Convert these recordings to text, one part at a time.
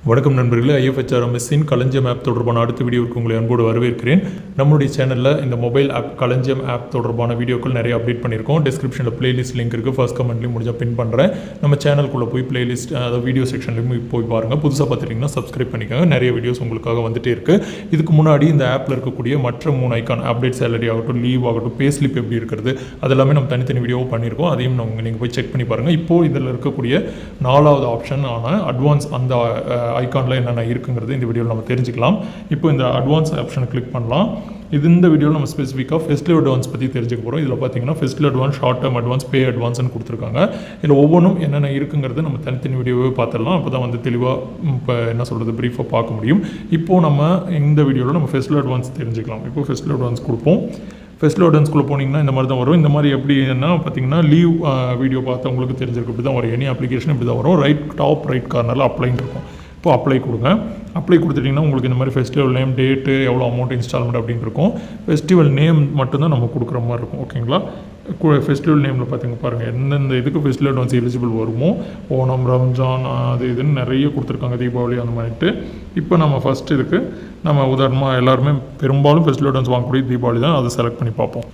வணக்கம் நண்பர்களே, IFHRMSஇன் களஞ்சியம் ஆப் தொடர்பான அடுத்த வீடியோவுக்கு உங்களை அன்போடு வரவேற்கிறேன். நம்மளுடைய சேனலில் இந்த மொபைல் ஆப் களஞ்சியம் ஆப் தொடர்பான வீடியோக்கள் நிறைய அப்டேட் பண்ணியிருக்கோம். டிஸ்கிரிப்ஷனில் பிளேலிஸ்ட் லிங்க் இருக்குது, ஃபர்ஸ்ட் கமெண்ட்லையும் முடிஞ்சால் பின் பண்ணுறேன். நம்ம சேனலுக்குள்ளே போய் பிளேலிஸ்ட் அதாவது வீடியோ செக்ஷன்லையும் போய் பாருங்கள். புதுசாக பார்த்துட்டிங்கன்னா சப்ஸ்கிரைப் பண்ணிக்கோங்க. நிறைய வீடியோஸ் உங்களுக்காக வந்துகிட்டே இருக்குது. இதுக்கு முன்னாடி இந்த ஆப்பில் இருக்கக்கூடிய மற்ற 3 ஐக்கான் அப்டேட் சேலரி ஆகட்டும், லீவ் ஆகட்டும், பே ஸ்லிப் எப்படி இருக்கிறது, அதெல்லாமே நம்ம தனித்தனி வீடியோவும் பண்ணியிருக்கோம். அதையும் நீங்கள் போய் செக் பண்ணி பாருங்கள். இப்போது இதில் இருக்கக்கூடிய 4வது ஆப்ஷன் ஆன அட்வான்ஸ் அந்த ஐக்கானில் என்னென்ன இருக்குங்கிறது இந்த வீடியோவில் நம்ம தெரிஞ்சுக்கலாம். இப்போ இந்த அட்வான்ஸ் ஆப்ஷனை கிளிக் பண்ணலாம். இந்த வீடியோவில் நம்ம ஸ்பெசிஃபிக்காக ஃபெஸ்டிவல் அட்வான்ஸ் பற்றி தெரிஞ்சுக்க போகிறோம். இதில் பார்த்தீங்கன்னா festival advance, short term advance, pay அட்வான்ஸ்னு கொடுத்துருக்காங்க. இதில் ஒவ்வொன்றும் என்னென்ன இருக்குங்கிறது நம்ம தனித்தனி வீடியோவே பார்த்துடலாம். அப்போ தான் தெளிவாக இப்போ என்ன சொல்கிறது ப்ரீஃபாக பார்க்க முடியும். இப்போது நம்ம இந்த வீடியோவில் நம்ம ஃபெஸ்டிவல் அட்வான்ஸ் தெரிஞ்சுக்கலாம். இப்போ ஃபெஸ்டிவல் அட்வான்ஸ் கொடுப்போம். ஃபெஸ்டிவல் அட்வான்ஸ்குள்ளே போனீங்கன்னா இந்த மாதிரி தான் வரும். இந்த மாதிரி எப்படின்னா பார்த்தீங்கன்னா லீவ் வீடியோ பார்த்தவங்களுக்கு தெரிஞ்சிருக்கு. இப்படி தான் வரும். எனி அப்ளிகேஷன் இப்படி தான் வரும். டாப் ரைட் கார்னரில் அப்ளைன்னு இருக்கும். இப்போ அப்ளை கொடுங்க. அப்ளை கொடுத்துட்டிங்கன்னா உங்களுக்கு இந்த மாதிரி ஃபெஸ்டிவல் நேம், டேட்டு, எவ்வளோ அமௌண்ட் இன்ஸ்டால்மெண்ட் அப்படின்னு இருக்கும். ஃபெஸ்டிவல் நேம் மட்டும்தான் நம்ம கொடுக்குற மாதிரி இருக்கும். ஓகேங்களா? ஃபெஸ்டிவல் நேமில் பார்த்தீங்க பாருங்கள், எந்தெந்த இதுக்கு ஃபெஸ்டிவல் அட்வான்ஸ் எலிஜிபிள் வருமோ, ஓணம், ரம்ஜான், அது இதுன்னு நிறைய கொடுத்துருக்காங்க, தீபாவளி அந்த மாதிரிட்டு. இப்போ நம்ம ஃபஸ்ட்டு இதுக்கு நம்ம உதாரணமாக எல்லாருமே பெரும்பாலும் ஃபெஸ்டிவல் அட்வான்ஸ் வாங்கக்கூடிய தீபாவளி தான். அதை செலக்ட் பண்ணி பார்ப்போம்.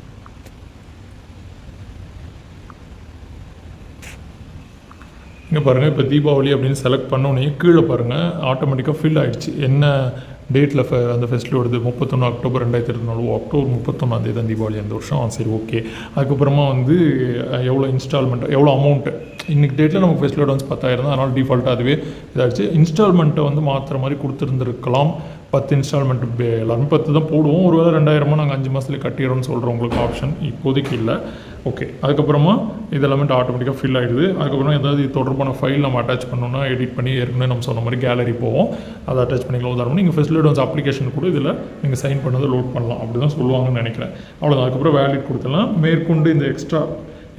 இங்கே பாருங்கள், இப்போ தீபாவளி அப்படின்னு செலக்ட் பண்ணோன்னே கீழே பாருங்கள் ஆட்டோமேட்டிக்காக ஃபில் ஆகிடுச்சு. என்ன டேட்டில் அந்த ஃபெஸ்டிவல் வருது? 31 அக்டோபர் 2024. அக்டோபர் 31 தான் தீபாவளி அந்த வருஷம். சரி, ஓகே. அதுக்கப்புறமா எவ்வளோ இன்ஸ்டால்மெண்ட், எவ்வளோ அமௌண்ட்டு. இன்றைக்கி டேட்டில் நமக்கு ஃபெஸ்டிவல் அட்வான்ஸ் 10,000 தான். அதனால் டிஃபால்ட்டாக அதுவே இதாகிடுச்சு. இன்ஸ்டால்மெண்ட்டை மாற்றுற மாதிரி கொடுத்துருந்துருக்கலாம். 10 இன்ஸ்டால்மெண்ட் எல்லாருமே 10 தான் போடுவோம். ஒருவேளை 2,000 நாங்கள் 5 மாதத்துல கட்டிடுறோம்னு சொல்கிறவங்களுக்கு ஆப்ஷன் இப்போதைக்கு இல்லை. ஓகே. அதுக்கப்புறமா இதெல்லாமே ஆட்டோமேட்டிக்காக ஃபில் ஆகிடுது. அதுக்கப்புறம் ஏதாவது இது தொடர்பான ஃபைல் நம்ம அட்டாச் பண்ணோன்னா எடிட் பண்ணி ஏற்கனவே நம்ம சொன்ன மாதிரி கேலரி போவோம், அதை அட்டாச் பண்ணிக்கலாம். உதாரணம் நீங்கள் ஃபெஸ்டிவல் அட்வான்ஸ் அப்ளிகேஷன் கூட இதில் நீங்கள் சைன் பண்ணதை லோட் பண்ணலாம். அப்படி தான் சொல்லுவாங்கன்னு நினைக்கிறேன். அவ்வளோதான். அதுக்கப்புறம் வேலிட் கொடுத்துலாம். மேற்கொண்டு இந்த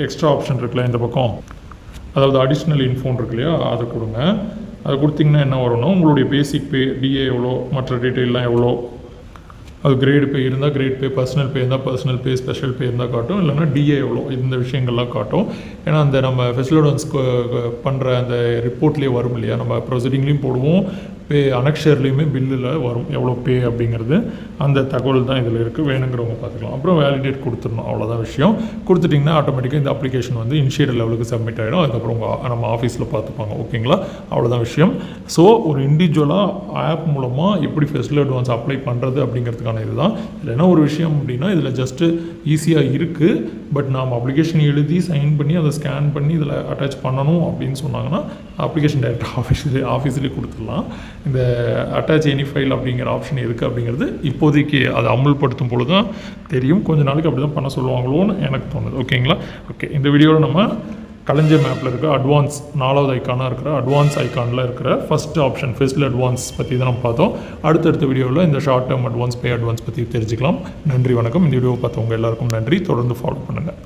எக்ஸ்ட்ரா ஆப்ஷன் இருக்குல்ல இந்த பக்கம், அதாவது அடிஷ்னல் இன்ஃபோன் இருக்கு இல்லையா, அதை கொடுங்க. அதை கொடுத்திங்கன்னா என்ன வரும்னா உங்களுடைய பேசிக் பே, டிஏ எவ்வளோ, மற்ற டீட்டெயிலாம் எவ்வளோ, அது கிரேடு பே இருந்தால் கிரேட் பே, பர்சனல் பே இருந்தால் பர்சனல் பே, ஸ்பெஷல் பே இருந்தால் காட்டும். இல்லைனா டிஏ எவ்வளோ, இந்த விஷயங்கள்லாம் காட்டும். ஏன்னா அந்த நம்ம ஃபெஸ்டிவல் அட்வான்ஸ் பண்ணுற அந்த ரிப்போர்ட்லேயே வரும் இல்லையா, நம்ம ப்ரொசீடிங்லேயும் போடுவோம், பே அனக்ஷர்லேயுமே பில்லில் வரும் எவ்வளோ பே அப்படிங்கிறது. அந்த தகவல் தான் இதில் இருக்குது. வேணுங்கிறவங்க பார்த்துக்கலாம். அப்புறம் வேலிடேட் கொடுத்துடணும். அவ்வளோதான் விஷயம். கொடுத்துட்டிங்கன்னா ஆட்டோமேட்டிக்காக இந்த அப்ளிகேஷன் இனிஷியல் லெவலுக்கு சப்மிட் ஆகிடும். அதுக்கப்புறம் நம்ம ஆஃபீஸில் பார்த்துப்பாங்க. ஓகேங்களா? அவ்வளோதான் விஷயம். ஸோ ஒரு இண்டிவிஜுவலாக ஆப் மூலமாக எப்படி ஃபெஸ்டிவல் அட்வான்ஸ் அப்ளை பண்ணுறது அப்படிங்கிறதுக்கான இதுதான். இதில் என்ன ஒரு விஷயம் அப்படின்னா, இதில் ஜஸ்ட்டு ஈஸியாக இருக்குது. பட் நாம் அப்ளிகேஷன் எழுதி சைன் பண்ணி அதை ஸ்கேன் பண்ணி இதில் அட்டாச் பண்ணணும் அப்படின்னு சொன்னாங்கன்னா அப்ளிகேஷன் டைரெக்டாக ஆஃபீஸ்லேயே கொடுத்துடலாம். இந்த அட்டாச் எனி ஃபைல் அப்படிங்கிற ஆப்ஷன் எதுக்கு அப்படிங்கிறது இப்போதைக்கு அதை அமுல்படுத்தும் பொழுது தான் தெரியும். கொஞ்ச நாளைக்கு அப்படி தான் பண்ண சொல்லுவாங்களோன்னு எனக்கு தோணுது. ஓகேங்களா? ஓகே. இந்த வீடியோவில் நம்ம களஞ்சியம் ஆப்பில் இருக்கிற அட்வான்ஸ் 4வது ஐக்கானாக இருக்கிற அட்வான்ஸ் ஐக்கானில் இருக்கிற ஃபஸ்ட் ஆப்ஷன் ஃபெஸ்டிவல் அட்வான்ஸ் பற்றி தான் நம்ம பார்த்தோம். அடுத்தடுத்த வீடியோவில் இந்த ஷார்ட் டேர்ம் அட்வான்ஸ், பே அட்வான்ஸ் பற்றி தெரிஞ்சுக்கலாம். நன்றி, வணக்கம். இந்த வீடியோவை பார்த்தவங்க எல்லாருக்கும் நன்றி. தொடர்ந்து ஃபாலோ பண்ணுங்கள்.